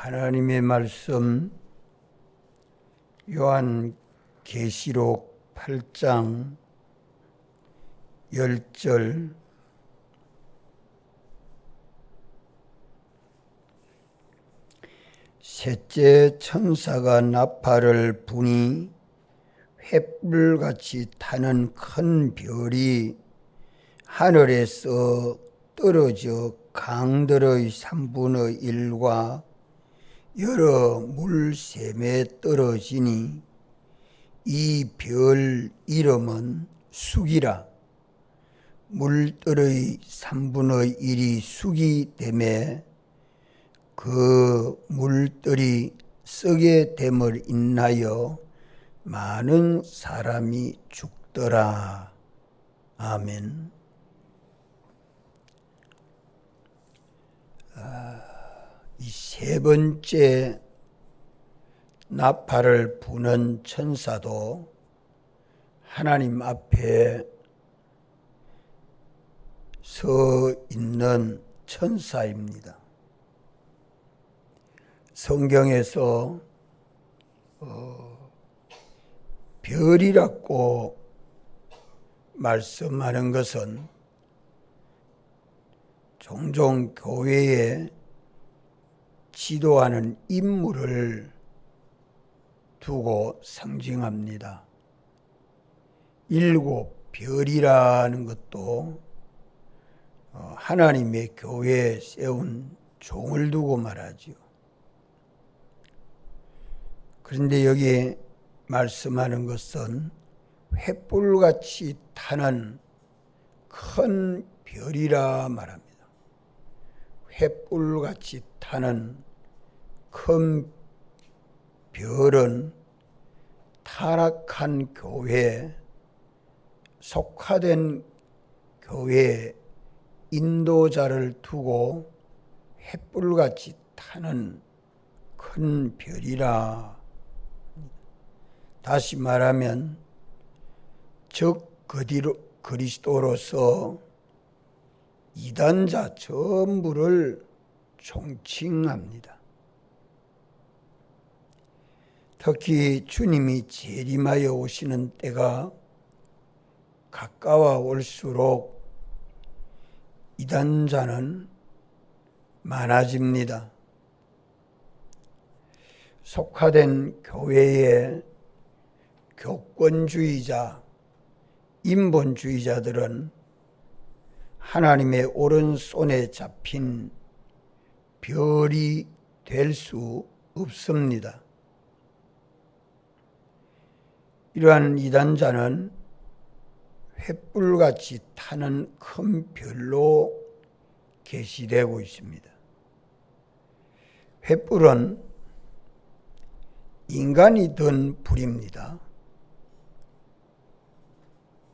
하나님의 말씀 요한계시록 8장 10절 셋째 천사가 나팔을 부니 횃불같이 타는 큰 별이 하늘에서 떨어져 강들의 3분의 1과 여러 물샘에 떨어지니 이 별 이름은 숫이라. 물들의 3분의 1이 숫이 되매 그 물들이 썩게 됨을 인하여 많은 사람이 죽더라. 아멘. 이 세 번째 나팔을 부는 천사도 하나님 앞에 서 있는 천사입니다. 성경에서 별이라고 말씀하는 것은 종종 교회에 지도하는 인물을 두고 상징합니다. 7 별이라는 것도 하나님의 교회에 세운 종을 두고 말하지요. 그런데 여기 말씀하는 것은 횃불같이 타는 큰 별이라 말합니다. 횃불같이 타는 큰 별은 타락한 교회, 속화된 교회 인도자를 두고 횃불같이 타는 큰 별이라. 다시 말하면 적 그리스도로서 이단자 전부를 총칭합니다. 특히 주님이 재림하여 오시는 때가 가까워 올수록 이단자는 많아집니다. 속화된 교회의 교권주의자, 인본주의자들은 하나님의 오른손에 잡힌 별이 될 수 없습니다. 이러한 이단자는 횃불같이 타는 큰 별로 계시되고 있습니다. 횃불은 인간이 든 불입니다.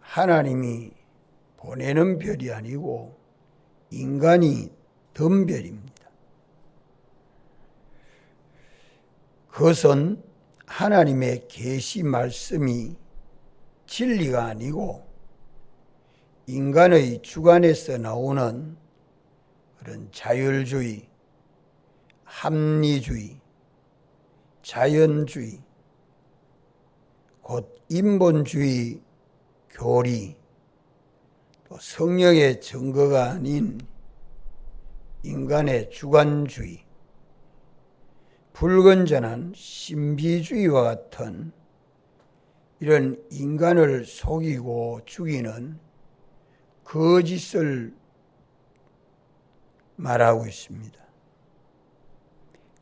하나님이 보내는 별이 아니고 인간이 든 별입니다. 그것은 하나님의 계시 말씀이 진리가 아니고 인간의 주관에서 나오는 그런 자율주의, 합리주의, 자연주의, 곧 인본주의 교리, 또 성령의 증거가 아닌 인간의 주관주의, 불건전한 신비주의와 같은 이런 인간을 속이고 죽이는 거짓을 말하고 있습니다.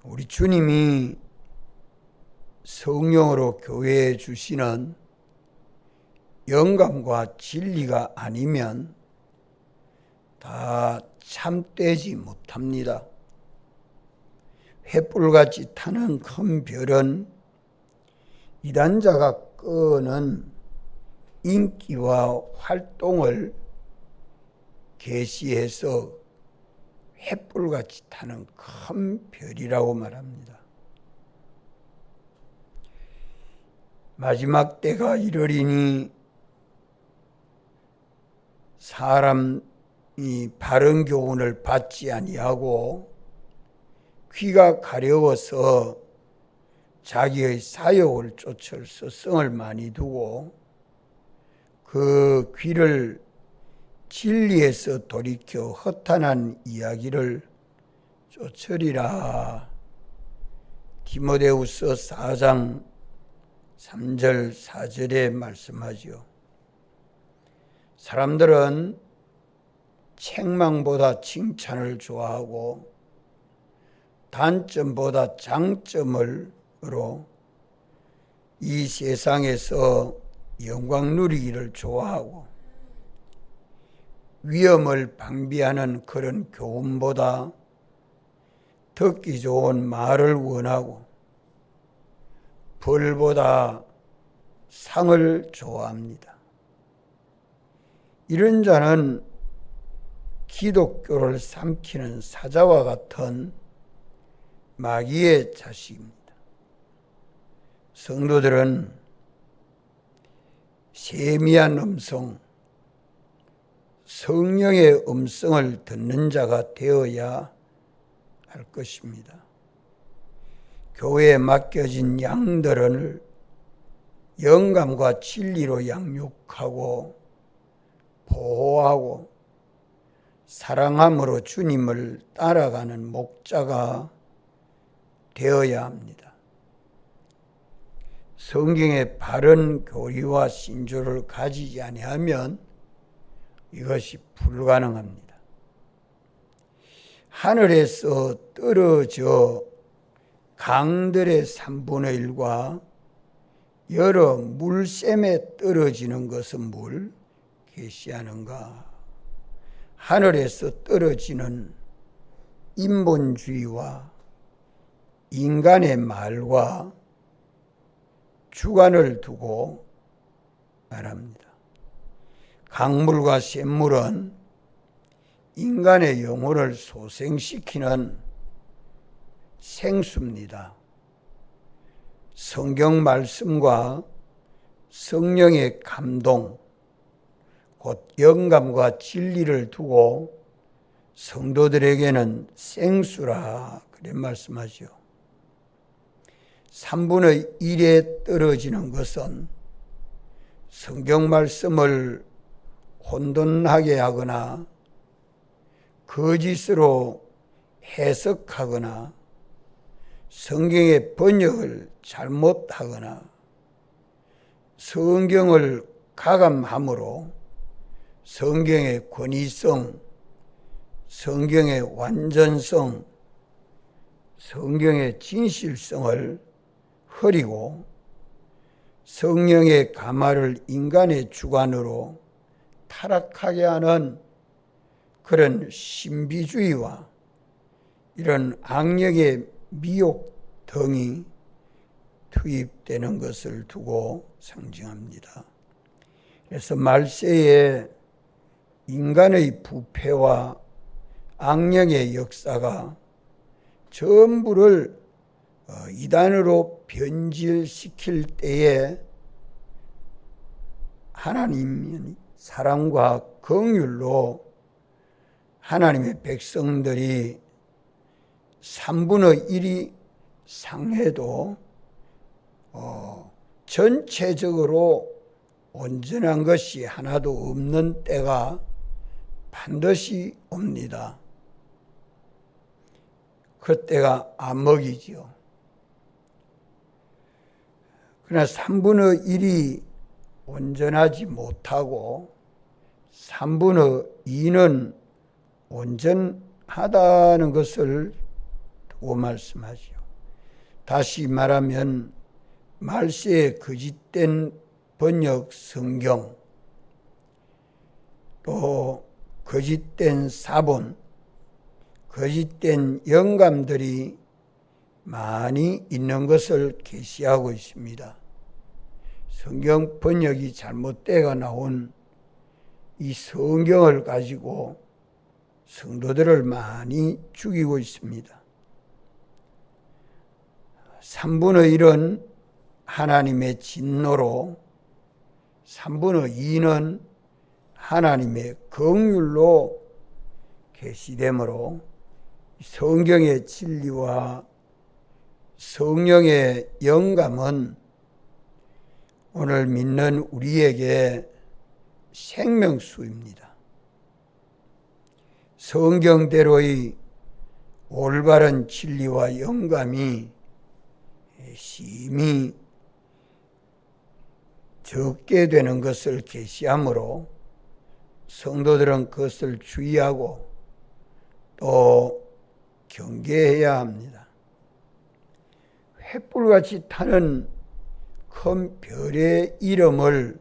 우리 주님이 성령으로 교회에 주시는 영감과 진리가 아니면 다 참되지 못합니다. 횃불같이 타는 큰 별은 이단자가 끄는 인기와 활동을 계시해서 횃불같이 타는 큰 별이라고 말합니다. 마지막 때가 이르리니 사람이 바른 교훈을 받지 아니하고 귀가 가려워서 자기의 사욕을 쫓을 스승을 많이 두고 그 귀를 진리에서 돌이켜 허탄한 이야기를 쫓으리라. 디모데후서 4장 3절 4절에 말씀하지요. 사람들은 책망보다 칭찬을 좋아하고 단점보다 장점으로 이 세상에서 영광 누리기를 좋아하고 위험을 방비하는 그런 교훈보다 듣기 좋은 말을 원하고 벌보다 상을 좋아합니다. 이런 자는 기독교를 삼키는 사자와 같은 마귀의 자식입니다. 성도들은 세미한 음성, 성령의 음성을 듣는 자가 되어야 할 것입니다. 교회에 맡겨진 양들을 영감과 진리로 양육하고 보호하고 사랑함으로 주님을 따라가는 목자가 되어야 합니다. 성경의 바른 교리와 신조를 가지지 아니하면 이것이 불가능합니다. 하늘에서 떨어져 강들의 3분의 1과 여러 물샘에 떨어지는 것은 뭘 계시하는가? 하늘에서 떨어지는 인본주의와 인간의 말과 주관을 두고 말합니다. 강물과 샘물은 인간의 영혼을 소생시키는 생수입니다. 성경 말씀과 성령의 감동, 곧 영감과 진리를 두고 성도들에게는 생수라 그래 말씀하죠. 3분의 1에 떨어지는 것은 성경 말씀을 혼돈하게 하거나 거짓으로 해석하거나 성경의 번역을 잘못하거나 성경을 가감함으로 성경의 권위성, 성경의 완전성, 성경의 진실성을 흐리고 성령의 가마를 인간의 주관으로 타락하게 하는 그런 신비주의와 이런 악력의 미혹 등이 투입되는 것을 두고 상징합니다. 그래서 말세에 인간의 부패와 악령의 역사가 전부를 이단으로 변질시킬 때에 하나님이 사랑과 긍휼로 하나님의 백성들이 3분의 1이 상해도 전체적으로 온전한 것이 하나도 없는 때가 반드시 옵니다. 그때가 암흑이지요. 그러나 3분의 1이 온전하지 못하고 3분의 2는 온전하다는 것을 두고 말씀하지요. 다시 말하면 말세에 거짓된 번역 성경, 또 거짓된 사본, 거짓된 영감들이 많이 있는 것을 계시하고 있습니다. 성경 번역이 잘못되어 나온 이 성경을 가지고 성도들을 많이 죽이고 있습니다. 3분의 1은 하나님의 진노로 3분의 2는 하나님의 긍휼로 계시되므로 성경의 진리와 성령의 영감은 오늘 믿는 우리에게 생명수입니다. 성경대로의 올바른 진리와 영감이 심히 적게 되는 것을 계시하므로 성도들은 그것을 주의하고 또 경계해야 합니다. 횃불같이 타는 큰 별의 이름을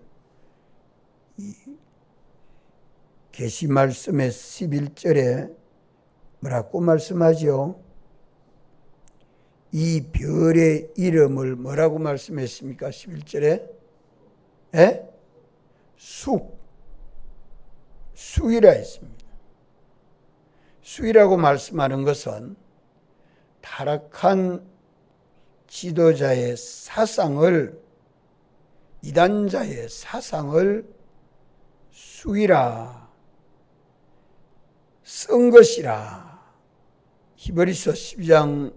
계시 말씀의 11절에 뭐라고 말씀하죠? 이 별의 이름을 뭐라고 말씀했습니까? 11절에? 숙이라 했습니다. 숙이라고 말씀하는 것은 타락한 지도자의 사상을, 이단자의 사상을 숙이라, 쓴 것이라. 히브리서 12장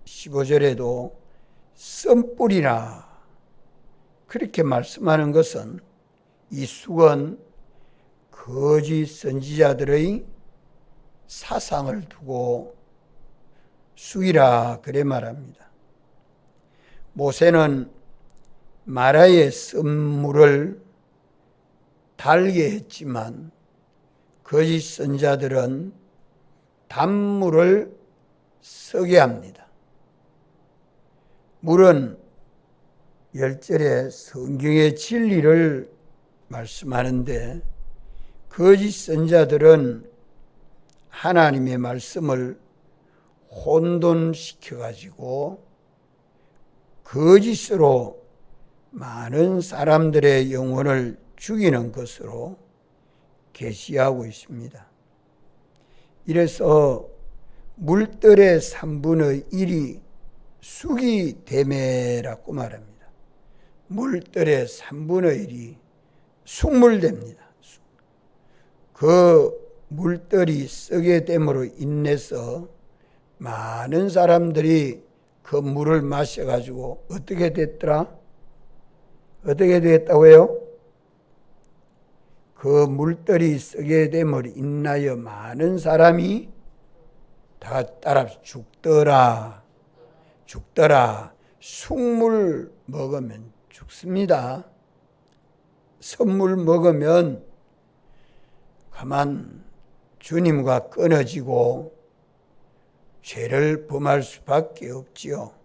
15절에도 쓴뿌리라 그렇게 말씀하는 것은 이 숙은 거짓 선지자들의 사상을 두고 숙이라 그래 말합니다. 모세는 마라의 쓴물을 달게 했지만 거짓 선지자들은 단물을 쓰게 합니다. 물은 10절에 성경의 진리를 말씀하는데 거짓 선지자들은 하나님의 말씀을 혼돈시켜가지고 거짓으로 많은 사람들의 영혼을 죽이는 것으로 계시하고 있습니다. 이래서 물들의 3분의 1이 쑥이 되매라고 말합니다. 물들의 3분의 1이 쑥물됩니다. 그 물들이 썩게 됨으로 인해서 많은 사람들이 그 물을 마셔가지고 어떻게 됐더라? 어떻게 됐다고요? 그 물들이 썩게 됨으로 인하여 많은 사람이 다 따라 죽더라. 쑥물 먹으면 죽습니다. 선물 먹으면 가만 주님과 끊어지고 죄를 범할 수밖에 없지요.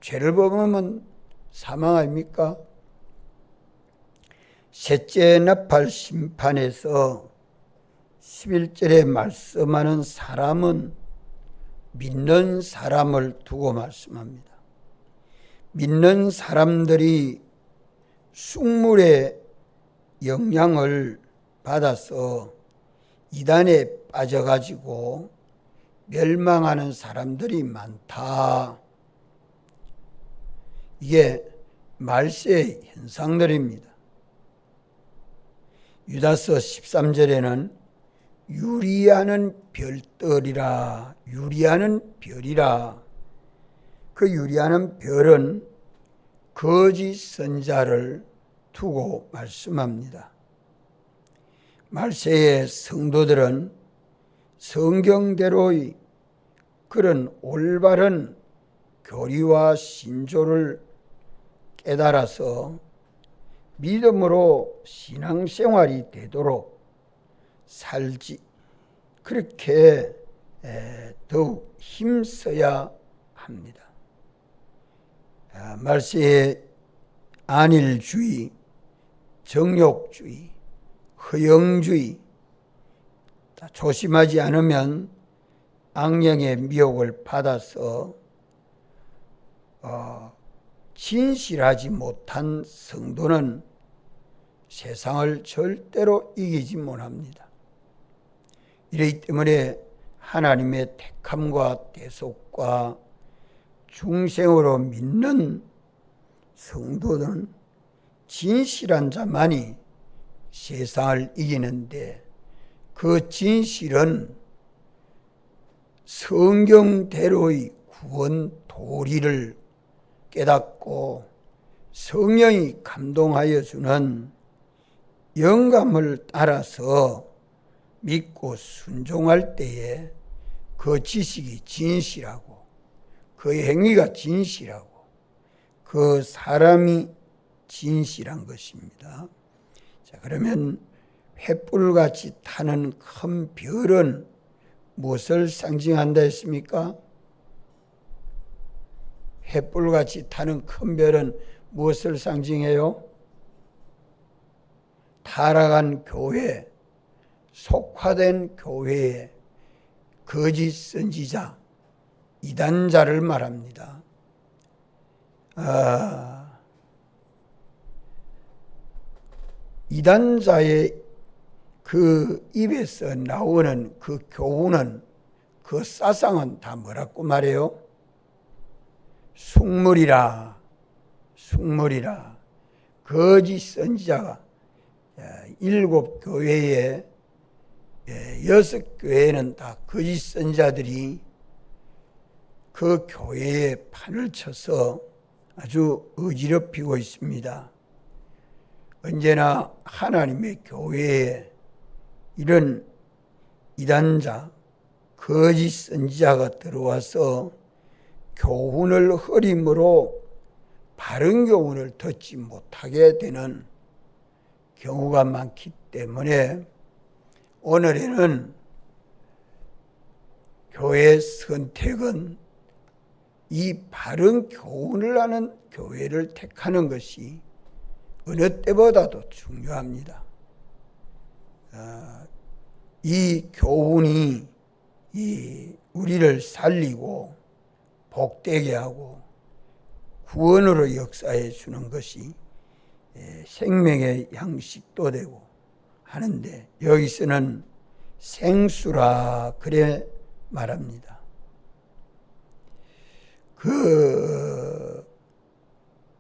죄를 범하면 사망 아닙니까? 셋째 나팔 심판에서 11절에 말씀하는 사람은 믿는 사람을 두고 말씀합니다. 믿는 사람들이 쑥물의 영향을 받아서 이단에 빠져가지고 멸망하는 사람들이 많다. 이게 말세의 현상들입니다. 유다서 13절에는 유리하는 별들이라, 유리하는 별이라. 그 유리하는 별은 거짓 선지자를 두고 말씀합니다. 말세의 성도들은 성경대로의 그런 올바른 교리와 신조를 깨달아서 믿음으로 신앙생활이 되도록 살지, 그렇게 더욱 힘써야 합니다. 말세의 안일주의, 정욕주의, 허영주의, 조심하지 않으면 악령의 미혹을 받아서 진실하지 못한 성도는 세상을 절대로 이기지 못합니다. 이러기 때문에 하나님의 택함과 대속과 중생으로 믿는 성도는 진실한 자만이 세상을 이기는데, 그 진실은 성경대로의 구원 도리를 깨닫고 성령이 감동하여 주는 영감을 따라서 믿고 순종할 때에 그 지식이 진실하고 그 행위가 진실하고 그 사람이 진실한 것입니다. 자, 그러면 횃불같이 타는 큰 별은 무엇을 상징한다 했습니까? 횃불같이 타는 큰 별은 무엇을 상징해요? 타락한 교회, 속화된 교회의 거짓 선지자, 이단자를 말합니다. 이단자의 그 입에서 나오는 그 교훈은, 그 사상은 다 뭐라고 말해요? 숙물이라, 숙물이라. 거짓 선지자가 7교회에 6교회는 다 거짓 선지자들이 그 교회에 판을 쳐서 아주 어지럽히고 있습니다. 언제나 하나님의 교회에 이런 이단자, 거짓 선지자가 들어와서 교훈을 흐림으로 바른 교훈을 듣지 못하게 되는 경우가 많기 때문에 오늘에는 교회의 선택은 이 바른 교훈을 하는 교회를 택하는 것이 어느 때보다도 중요합니다. 이 교훈이 우리를 살리고 복되게 하고 구원으로 역사해 주는 것이 생명의 양식도 되고 하는데, 여기서는 생수라 그래 말합니다. 그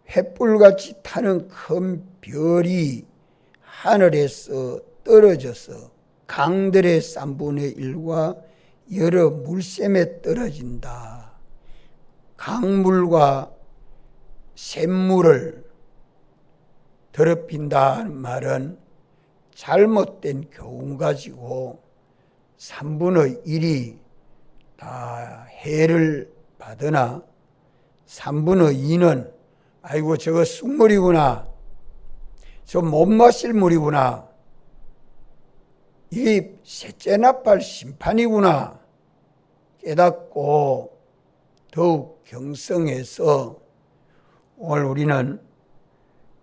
횃불같이 타는 큰 별이 하늘에서 떨어져서 강들의 3분의 1과 여러 물샘에 떨어진다. 강물과 샘물을 더럽힌다는 말은 잘못된 교훈 가지고 3분의 1이 다 해를 받으나 3분의 2는 아이고 저거 쑥물이구나, 저 못 마실 물이구나, 이게 셋째 나팔 심판이구나 깨닫고 더욱 경성해서 오늘 우리는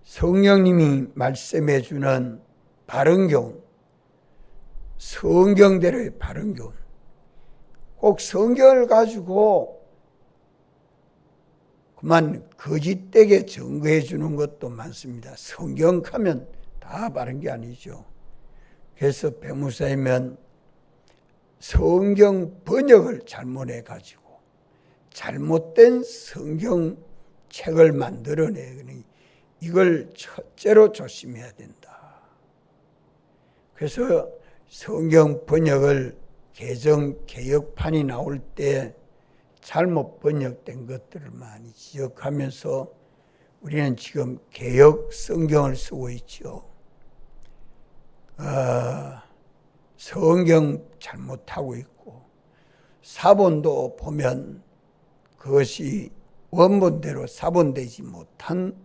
성령님이 말씀해 주는 바른 교훈, 성경대로의 바른 교훈, 꼭 성경을 가지고 그만 거짓되게 증거해 주는 것도 많습니다. 성경 하면 다 바른 게 아니죠. 그래서 배무사이면 성경 번역을 잘못해 가지고 잘못된 성경책을 만들어내니 이걸 첫째로 조심해야 된다. 그래서 성경 번역을 개정판이 나올 때 잘못 번역된 것들을 많이 지적하면서 우리는 지금 개역 성경을 쓰고 있죠. 성경 잘못하고 있고 사본도 보면 그것이 원본대로 사본되지 못한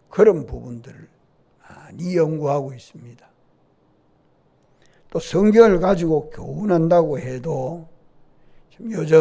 그런 부분들을 많이 연구하고 있습니다. 또 성경을 가지고 교훈한다고 해도 요즘